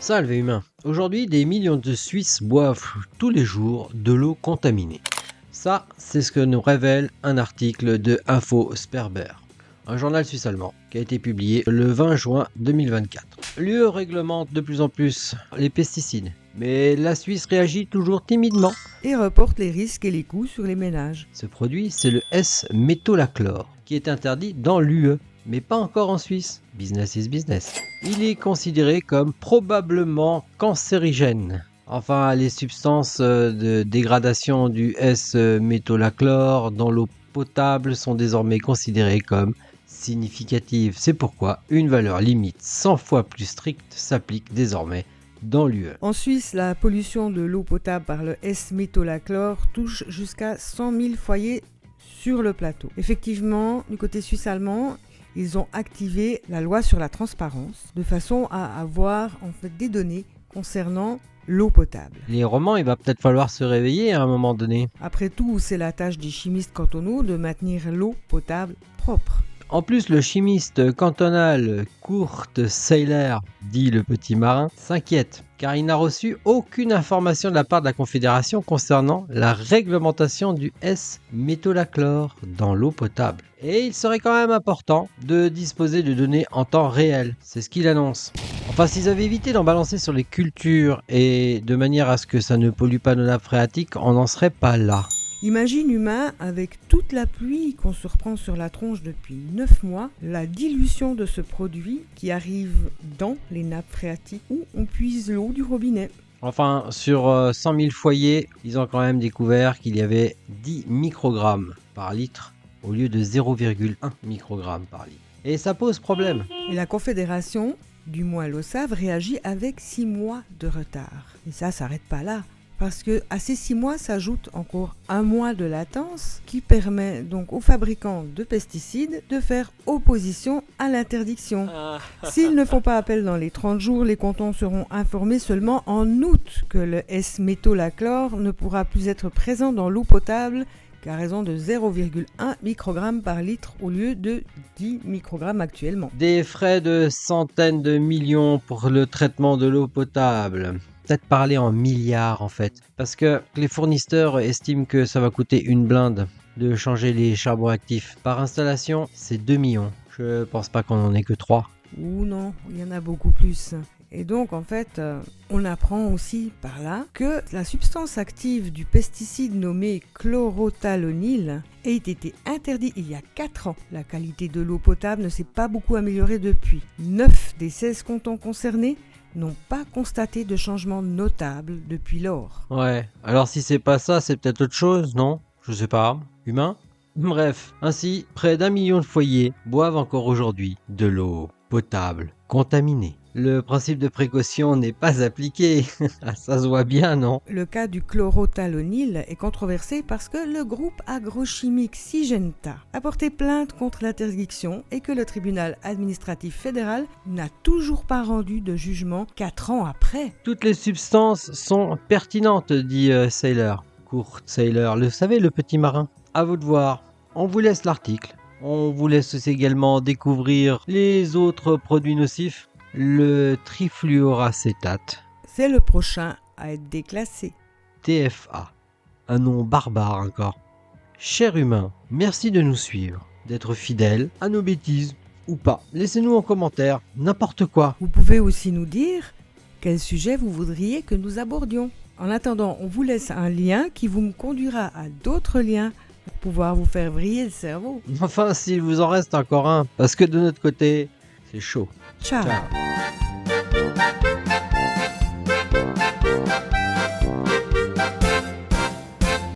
Salve humain. Aujourd'hui, des millions de Suisses boivent tous les jours de l'eau contaminée. Ça, c'est ce que nous révèle un article de Info Sperber, un journal suisse-allemand qui a été publié le 20 juin 2024. L'UE réglemente de plus en plus les pesticides, mais la Suisse réagit toujours timidement. Et reporte les risques et les coûts sur les ménages. Ce produit, c'est le S-métolachlore, qui est interdit dans l'UE, mais pas encore en Suisse. Business is business. Il est considéré comme probablement cancérigène. Enfin, les substances de dégradation du S-métolachlore dans l'eau potable sont désormais considérées comme significatives. C'est pourquoi une valeur limite 100 fois plus stricte s'applique désormais dans l'UE. En Suisse, la pollution de l'eau potable par le S-métolachlore touche jusqu'à 100 000 foyers sur le plateau. Effectivement, du côté suisse-allemand, ils ont activé la loi sur la transparence de façon à avoir en fait des données concernant l'eau potable. Les romans, il va peut-être falloir se réveiller à un moment donné. Après tout, c'est la tâche des chimistes cantonaux de maintenir l'eau potable propre. En plus, le chimiste cantonal Kurt Seiler, dit le petit marin, s'inquiète car il n'a reçu aucune information de la part de la Confédération concernant la réglementation du S-métolachlore dans l'eau potable. Et il serait quand même important de disposer de données en temps réel, c'est ce qu'il annonce. Enfin, s'ils avaient évité d'en balancer sur les cultures et de manière à ce que ça ne pollue pas nos nappes phréatiques, on n'en serait pas là. Imagine humain, avec toute la pluie qu'on se reprend sur la tronche depuis 9 mois, la dilution de ce produit qui arrive dans les nappes phréatiques où on puise l'eau du robinet. Enfin, sur 100 000 foyers, ils ont quand même découvert qu'il y avait 10 microgrammes par litre au lieu de 0,1 microgramme par litre. Et ça pose problème. Et la Confédération, du moins l'OSAV, réagit avec 6 mois de retard. Et ça s'arrête pas là. Parce que à ces 6 mois s'ajoute encore 1 mois de latence qui permet donc aux fabricants de pesticides de faire opposition à l'interdiction. S'ils ne font pas appel dans les 30 jours, les cantons seront informés seulement en août que le S-métolachlore ne pourra plus être présent dans l'eau potable qu'à raison de 0,1 microgramme par litre au lieu de 10 microgrammes actuellement. Des frais de centaines de millions pour le traitement de l'eau potable. Peut-être parler en milliards en fait, parce que les fournisseurs estiment que ça va coûter une blinde de changer les charbons actifs. Par installation, c'est 2 millions. Je pense pas qu'on en ait que 3. Ou non, il y en a beaucoup plus. Et donc en fait, on apprend aussi par là que la substance active du pesticide nommé chlorothalonil a été interdite il y a 4 ans. La qualité de l'eau potable ne s'est pas beaucoup améliorée depuis. 9 des 16 cantons concernés n'ont pas constaté de changement notable depuis lors. Ouais, alors si c'est pas ça, c'est peut-être autre chose, non? Je sais pas. Humain? Bref, ainsi, près d'1 million de foyers boivent encore aujourd'hui de l'eau potable contaminée. Le principe de précaution n'est pas appliqué. Ça se voit bien, non? Le cas du chlorothalonil est controversé parce que le groupe agrochimique Syngenta a porté plainte contre l'interdiction et que le tribunal administratif fédéral n'a toujours pas rendu de jugement 4 ans après. Toutes les substances sont pertinentes, dit Sailor. Kurt Sailor, le savez, le petit marin. À vous de voir. On vous laisse l'article. On vous laisse aussi également découvrir les autres produits nocifs. Le trifluoracétate, C'est le prochain à être déclassé. TFA. Un nom barbare encore. Cher humain, merci de nous suivre, d'être fidèles à nos bêtises ou pas. Laissez-nous en commentaire n'importe quoi. Vous pouvez aussi nous dire quel sujet vous voudriez que nous abordions. En attendant, on vous laisse un lien qui vous conduira à d'autres liens pour pouvoir vous faire vriller le cerveau. Enfin, s'il vous en reste encore un, parce que de notre côté, c'est chaud. Ciao. Ciao.